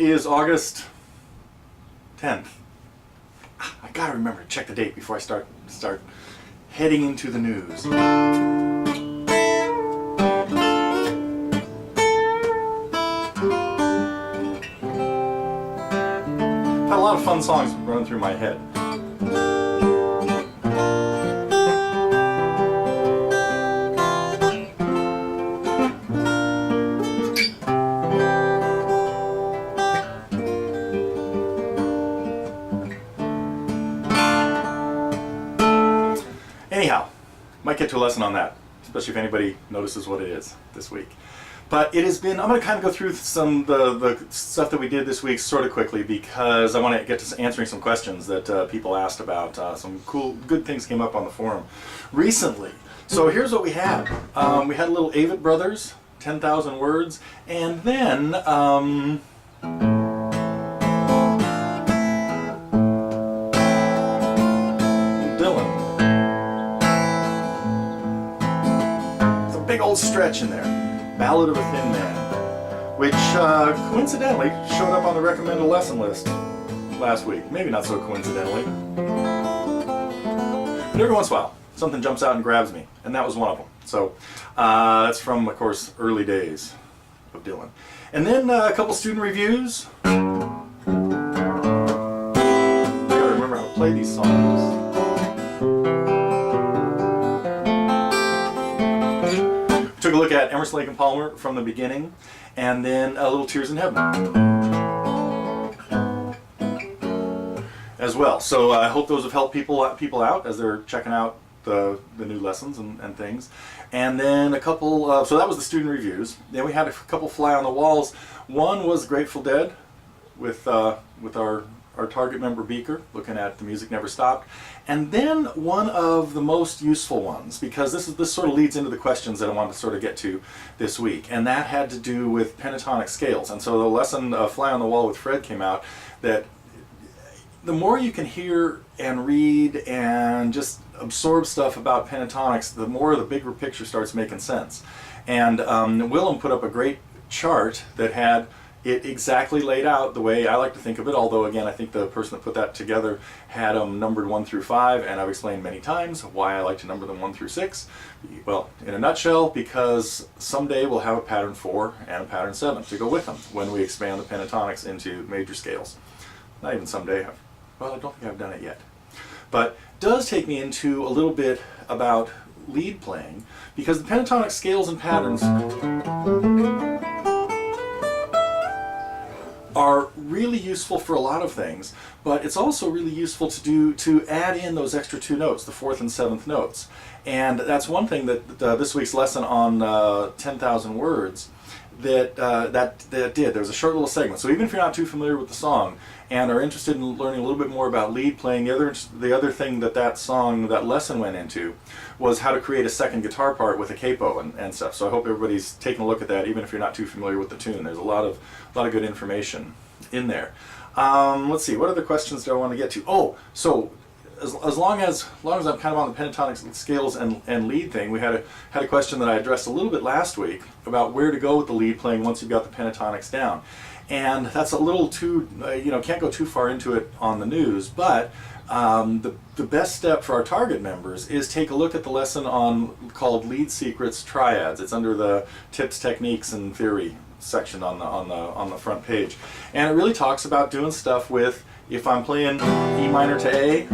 is August 10th. I gotta remember to check the date before I start heading into the news. Had a lot of fun songs running through my head. Anyhow, might get to a lesson on that, especially if anybody notices what it is this week. But it has been, I'm going to kind of go through some the stuff that we did this week sort of quickly because I want to get to answering some questions that people asked about. Some good things came up on the forum recently. So here's what we had. We had a little Avett Brothers, 10,000 words, and then big old stretch in there. Ballad of a Thin Man, which coincidentally showed up on the recommended lesson list last week. Maybe not so coincidentally. But every once in a while, something jumps out and grabs me, and that was one of them. So that's from, of course, early days of Dylan. And then a couple student reviews. I gotta remember how to play these songs. Took a look at Emerson, Lake and Palmer from the beginning, and then a little Tears in Heaven as well. So I hope those have helped people out as they're checking out the new lessons and things. And then a couple, so that was the student reviews. Then we had a couple fly on the walls. One was Grateful Dead with our target member Beaker, looking at The Music Never Stopped. And then one of the most useful ones, because this sort of leads into the questions that I wanted to sort of get to this week, and that had to do with pentatonic scales. And so the lesson Fly on the Wall with Fred came out that the more you can hear and read and just absorb stuff about pentatonics, the more the bigger picture starts making sense. And Willem put up a great chart that had it exactly laid out the way I like to think of it, although again I think the person that put that together had them numbered 1 through 5, and I've explained many times why I like to number them 1 through 6. Well, in a nutshell, because someday we'll have a pattern 4 and a pattern 7 to go with them when we expand the pentatonics into major scales. Not even someday. Well, I don't think I've done it yet. But does take me into a little bit about lead playing, because the pentatonic scales and patterns are really useful for a lot of things, but it's also really useful to add in those extra 2 notes, the 4th and 7th notes. And that's one thing that this week's lesson on 10,000 words that did. There was a short little segment. So even if you're not too familiar with the song and are interested in learning a little bit more about lead playing, the other thing that lesson went into was how to create a second guitar part with a capo and stuff. So I hope everybody's taking a look at that, even if you're not too familiar with the tune. There's a lot of good information in there. Let's see, what other questions do I want to get to? Oh, so as long as I'm kind of on the pentatonic scales and lead thing, we had a question that I addressed a little bit last week about where to go with the lead playing once you've got the pentatonics down. And that's a little too, can't go too far into it on the news, but the best step for our target members is take a look at the lesson called Lead Secrets Triads. It's under the Tips, Techniques, and Theory section on the front page. And it really talks about doing stuff with, if I'm playing E minor to A,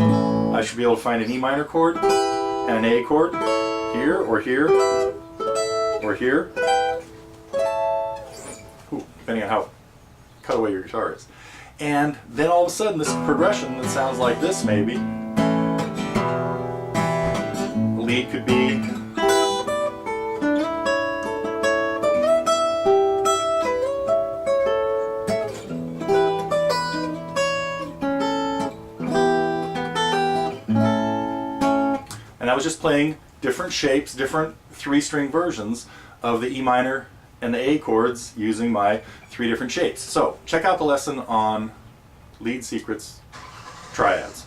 I should be able to find an E minor chord and an A chord here or here or here, depending on how cut away your guitar is. And then all of a sudden this progression that sounds like this maybe, the lead could be and I was just playing different shapes, different 3-string versions of the E minor and the A chords using my 3 different shapes. So check out the lesson on Lead Secrets Triads.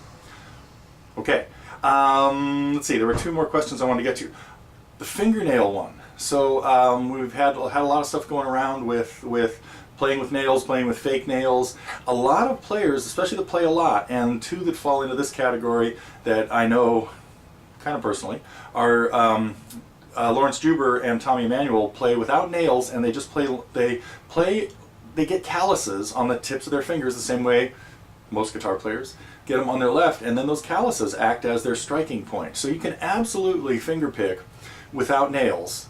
Okay, let's see, there were 2 more questions I wanted to get to. The fingernail one. So we've had a lot of stuff going around with playing with nails, playing with fake nails. A lot of players, especially that play a lot, and two that fall into this category that I know kind of personally, are Lawrence Juber and Tommy Emmanuel play without nails, and they just they get calluses on the tips of their fingers the same way most guitar players get them on their left, and then those calluses act as their striking point. So you can absolutely fingerpick without nails.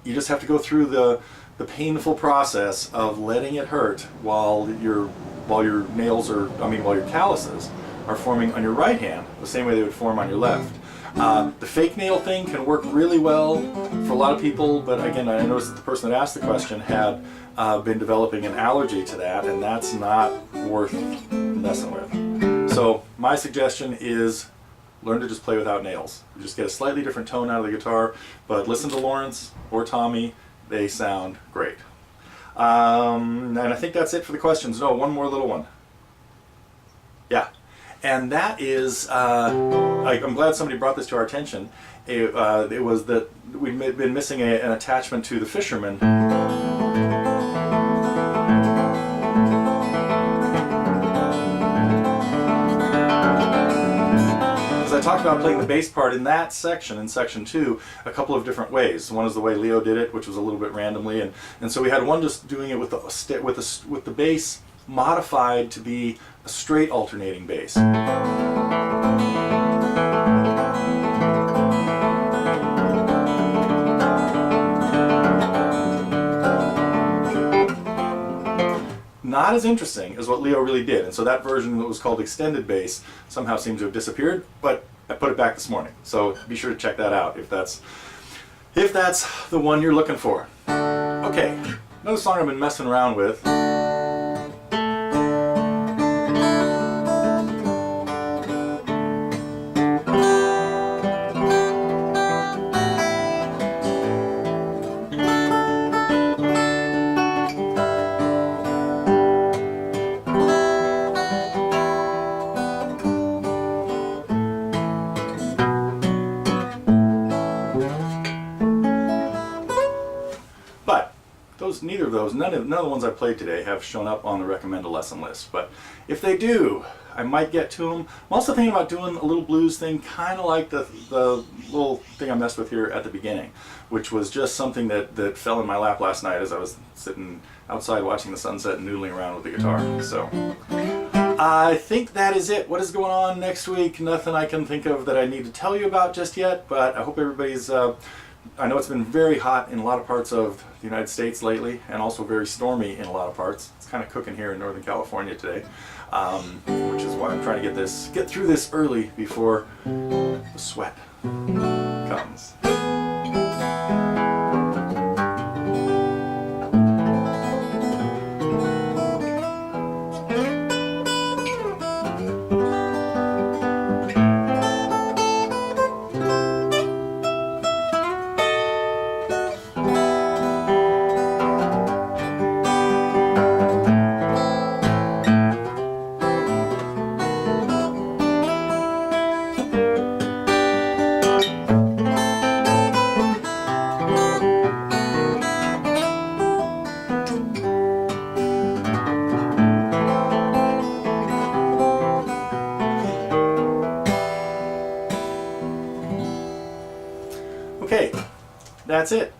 You just have to go through the painful process of letting it hurt while your calluses are forming on your right hand the same way they would form on your left. The fake nail thing can work really well for a lot of people, but again, I noticed that the person that asked the question had been developing an allergy to that, and that's not worth messing with. So my suggestion is learn to just play without nails. You just get a slightly different tone out of the guitar, but listen to Lawrence or Tommy, they sound great. And I think that's it for the questions. No, one more little one. Yeah. And that is, I'm glad somebody brought this to our attention. It was that we'd been missing an attachment to the Fisherman. As I talked about playing the bass part in that section, in section 2, a couple of different ways. One is the way Leo did it, which was a little bit randomly, and so we had one just doing it with the bass modified to be a straight alternating bass. Not as interesting as what Leo really did, and so that version that was called extended bass somehow seems to have disappeared, but I put it back this morning, so be sure to check that out if that's the one you're looking for. Okay, another song I've been messing around with. Neither of those, none of the ones I played today have shown up on the recommend a lesson list, but if they do, I might get to them. I'm also thinking about doing a little blues thing, kind of like the little thing I messed with here at the beginning, which was just something that fell in my lap last night as I was sitting outside watching the sunset and noodling around with the guitar. So I think that is it. What is going on next week? Nothing I can think of that I need to tell you about just yet, but I hope everybody's I know it's been very hot in a lot of parts of the United States lately, and also very stormy in a lot of parts. It's kind of cooking here in Northern California today, which is why I'm trying to get through this early before the sweat comes. Okay, that's it.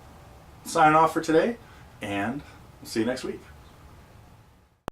Signing off for today, and we'll see you next week.